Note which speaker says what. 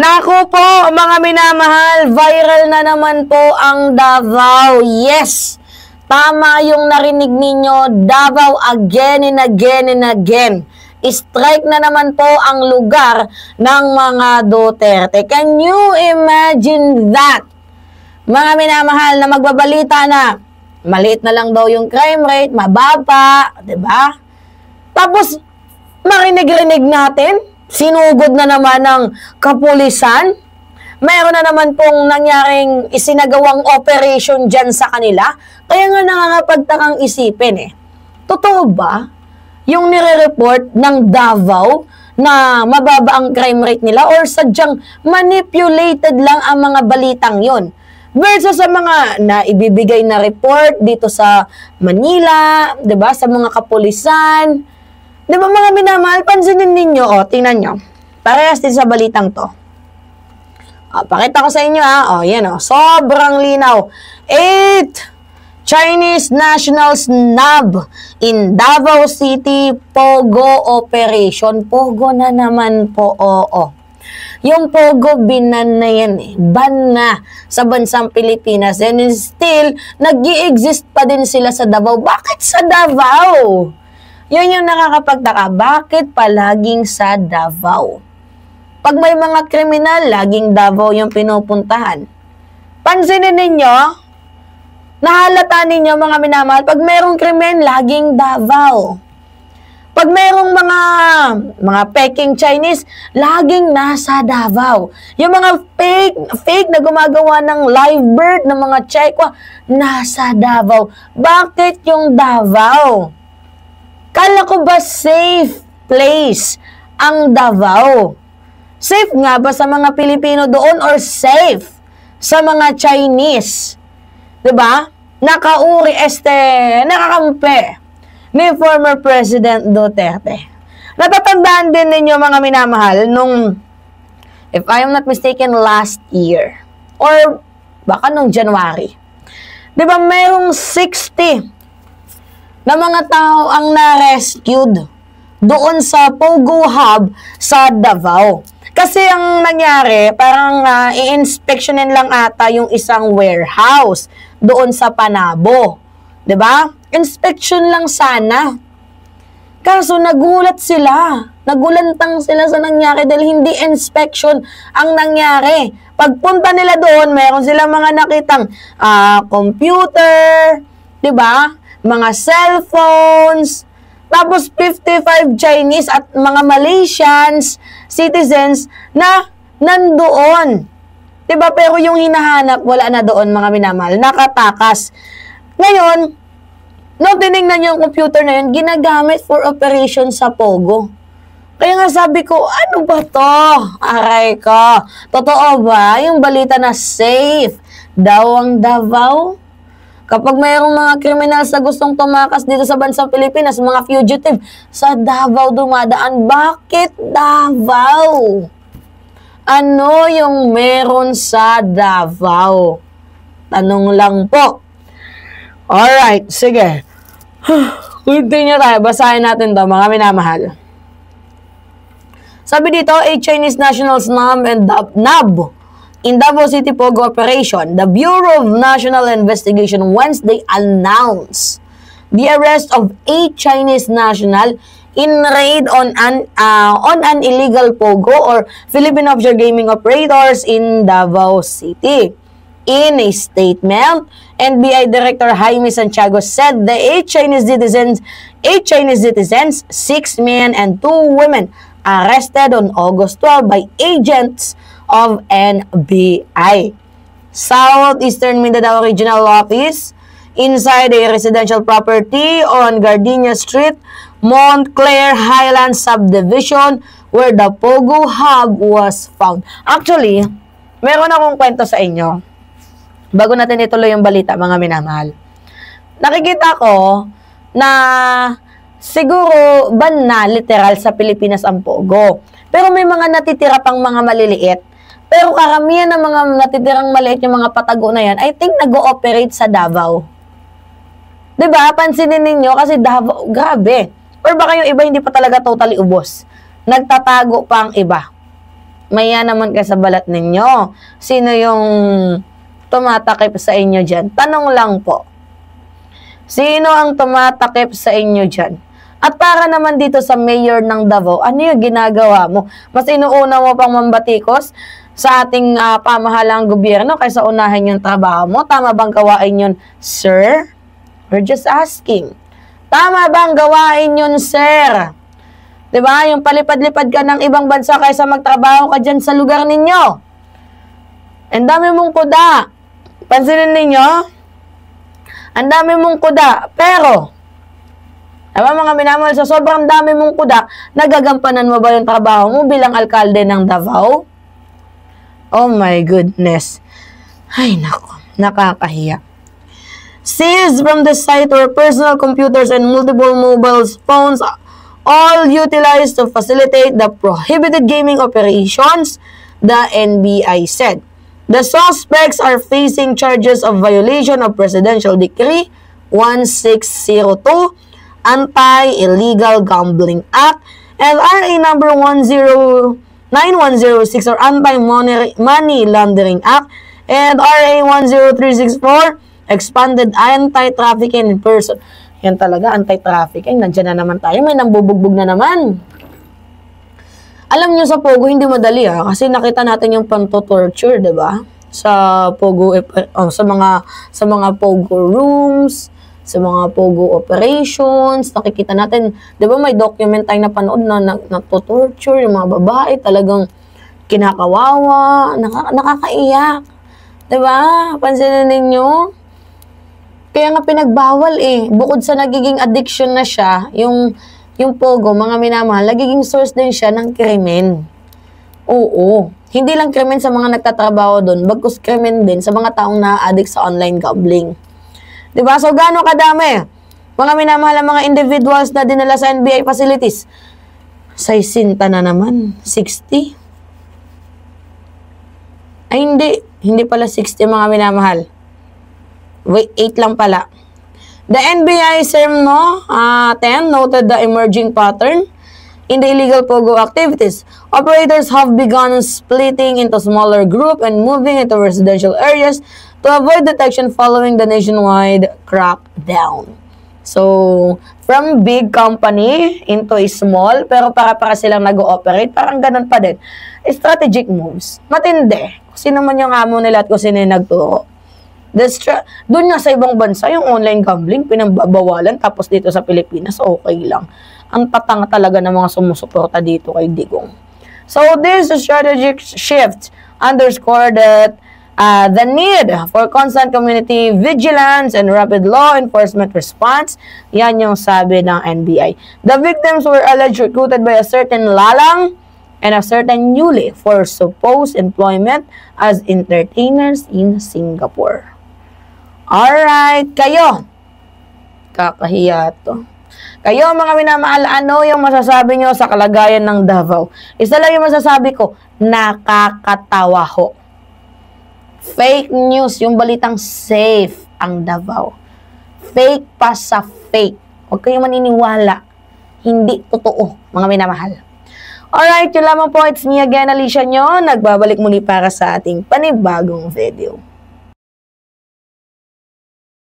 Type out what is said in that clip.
Speaker 1: Naku po, mga minamahal, viral na naman po ang Davao. Yes, tama yung narinig ninyo, Davao again and again and again. Strike na naman po ang lugar ng mga Duterte. Can you imagine that? Mga minamahal, na magbabalita na maliit na lang daw yung crime rate, mababa, 'di ba? Tapos marinig-rinig natin, sinugod na naman ng kapulisan. Mayroon na naman pong nangyaring isinagawang operation dyan sa kanila. Kaya nga nakakapagtakang isipin eh. Totoo ba yung nire-report ng Davao na mababa ang crime rate nila or sadyang manipulated lang ang mga balitang yon? Versus sa mga naibibigay na report dito sa Manila, 'di ba, sa mga kapulisan. 'Di ba mga minamahal, pansinin ninyo, tingnan nyo. Parehas din sa balitang to. Pakita ko sa inyo yan sobrang linaw. 8 Chinese nationals nabbed in Davao City Pogo operation. Pogo na naman po, Yung Pogo, binan na yan ban na sa bansang Pilipinas. And still, nag-i-exist pa din sila sa Davao. Bakit sa Davao? Yun yung nakakapagtaka. Bakit palaging sa Davao? Pag may mga kriminal, laging Davao yung pinupuntahan. Pansinin ninyo, nahalata ninyo mga minamahal, pag mayroong krimen, laging Davao. Pag mayroong mga peking Chinese, laging nasa Davao. Yung mga fake na gumagawa ng live birth ng mga Chekwa, nasa Davao. Bakit yung Davao? Kala ko ba safe place ang Davao? Safe nga ba sa mga Pilipino doon or safe sa mga Chinese? 'Di ba? Nakakampi ni former President Duterte. Natatandaan din ninyo mga minamahal nung, if I am not mistaken, last year or baka nung January. 'Di ba mayroong 60 na mga tao ang na-rescued doon sa Pogo Hub sa Davao. Kasi ang nangyari, parang i-inspectionin lang ata yung isang warehouse doon sa Panabo. 'Di ba? Inspection lang sana. Kaso nagulat sila. Nagulantang sila sa nangyari dahil hindi inspection ang nangyari. Pagpunta nila doon, meron silang mga nakitang computer, 'di ba? Mga cellphones, tapos 55 Chinese at mga Malaysians citizens na nandoon. 'Di ba? Pero yung hinahanap, wala na doon mga minamahal. Nakatakas. Ngayon, nung tinignan yung computer na yun, ginagamit for operation sa Pogo. Kaya nga sabi ko, ano ba to? Aray ko. Totoo ba yung balita na safe daw ang Davao? Kapag mayroong mga kriminal sa gustong tumakas dito sa bansang Pilipinas, mga fugitive, sa Davao dumadaan. Bakit Davao? Ano yung meron sa Davao? Tanong lang po. Alright, sige. Continue tayo. Basahin natin to mga minamahal. Sabi dito, 8 Chinese nationals nabbed in Davao City Pogo operation. The Bureau of National Investigation Wednesday announced the arrest of 8 Chinese national in raid on an illegal Pogo or Philippine offshore gaming operators in Davao City. In a statement, NBI Director Jaime Santiago said the 8 Chinese citizens, 6 men and 2 women, arrested on August 12 by agents of NBI. Southeastern Mindanao Regional Office, inside a residential property on Gardenia Street, Montclair Highlands Subdivision, where the Pogo Hub was found. Actually, meron akong kwento sa inyo. Bago natin ituloy yung balita, mga minamahal. Nakikita ko na siguro ban na literal sa Pilipinas ang Pogo. Pero may mga natitira pang mga maliliit. Pero karamihan ng mga natitirang maliit yung mga patago na yan, I think nag-ooperate sa Davao. 'Di ba? Pansinin ninyo kasi Davao, grabe. Or baka yung iba hindi pa talaga totally ubos. Nagtatago pa ang iba. Maya naman kayo sa balat ninyo. Sino yung tumatakip sa inyo dyan? Tanong lang po. Sino ang tumatakip sa inyo dyan? At para naman dito sa mayor ng Davao, ano yung ginagawa mo? Mas inuuna mo pang mambatikos sa ating pamahalang gobyerno kaysa unahin yung trabaho mo? Tama bang gawain yun, sir? We're just asking. Tama bang gawain yun, sir? Diba? Yung palipad-lipad ka ng ibang bansa kaysa magtrabaho ka dyan sa lugar ninyo. Ang dami mong kuda. Pansinin ninyo? Ang dami mong kuda. Pero, diba mga minamahal, sa sobrang dami mong kuda, nagagampanan mo ba yung trabaho mo bilang alkalde ng Davao? Oh my goodness. Ay, nako. Nakakahiya. Seized from the site were personal computers and multiple mobile phones, all utilized to facilitate the prohibited gaming operations, the NBI said. The suspects are facing charges of violation of Presidential Decree 1602, Anti-Illegal Gambling Act, and RA number 9106 or Anti-Money Laundering Act, and RA 10364, Expanded Anti-Trafficking in Person. Yan talaga, anti-trafficking. Nandiyan na naman tayo. May nambubugbog na naman. Alam nyo sa Pogo, hindi madali kasi nakita natin yung panto-torture, diba? Sa Pogo, sa mga Pogo rooms, sa mga Pogo operations, nakikita natin, diba may document tayo na panood na to-torture, yung mga babae, talagang kinakawawa, nakakaiyak. Diba? Pansinin ninyo? Kaya nga pinagbawal Bukod sa nagiging addiction na siya, yung Pogo, mga minamahal, nagiging source din siya ng krimen. Oo. Hindi lang krimen sa mga nagtatrabaho doon, bagkus krimen din sa mga taong na-addict sa online gambling. Diba? So, gaano kadami? Mga minamahal, mga individuals na dinala sa NBI facilities. Sa isinta na naman. 60? Ay, hindi. Hindi pala 60, mga minamahal. Wait, 8 lang pala. The NBI SERM 10 noted the emerging pattern in the illegal Pogo activities. Operators have begun splitting into smaller group and moving into residential areas to avoid detection following the nationwide crackdown. So, from big company into a small, pero para silang nag-ooperate, parang ganun pa din. Strategic moves. Matindi. Sino man yung amo nila at kung sino yung nagturo. Doon nga sa ibang bansa, yung online gambling, pinambabawalan, tapos dito sa Pilipinas, okay lang. Ang tatanga talaga ng mga sumusuporta dito kay Digong. So, this strategic shift underscore that the need for constant community vigilance and rapid law enforcement response, yan yung sabi ng NBI. The victims were alleged recruited by a certain lalang and a certain Yuli for supposed employment as entertainers in Singapore. Alright, kayo. Kakahiya to. Kayo mga minamahal, ano yung masasabi nyo sa kalagayan ng Davao? Isa lang yung masasabi ko, nakakatawa ho. Fake news, yung balitang safe ang Davao. Fake pa sa fake. Huwag kayong maniniwala. Hindi totoo, mga minamahal. Alright, yun lamang po. It's me again, Alicia nyo. Nagbabalik muli para sa ating panibagong video.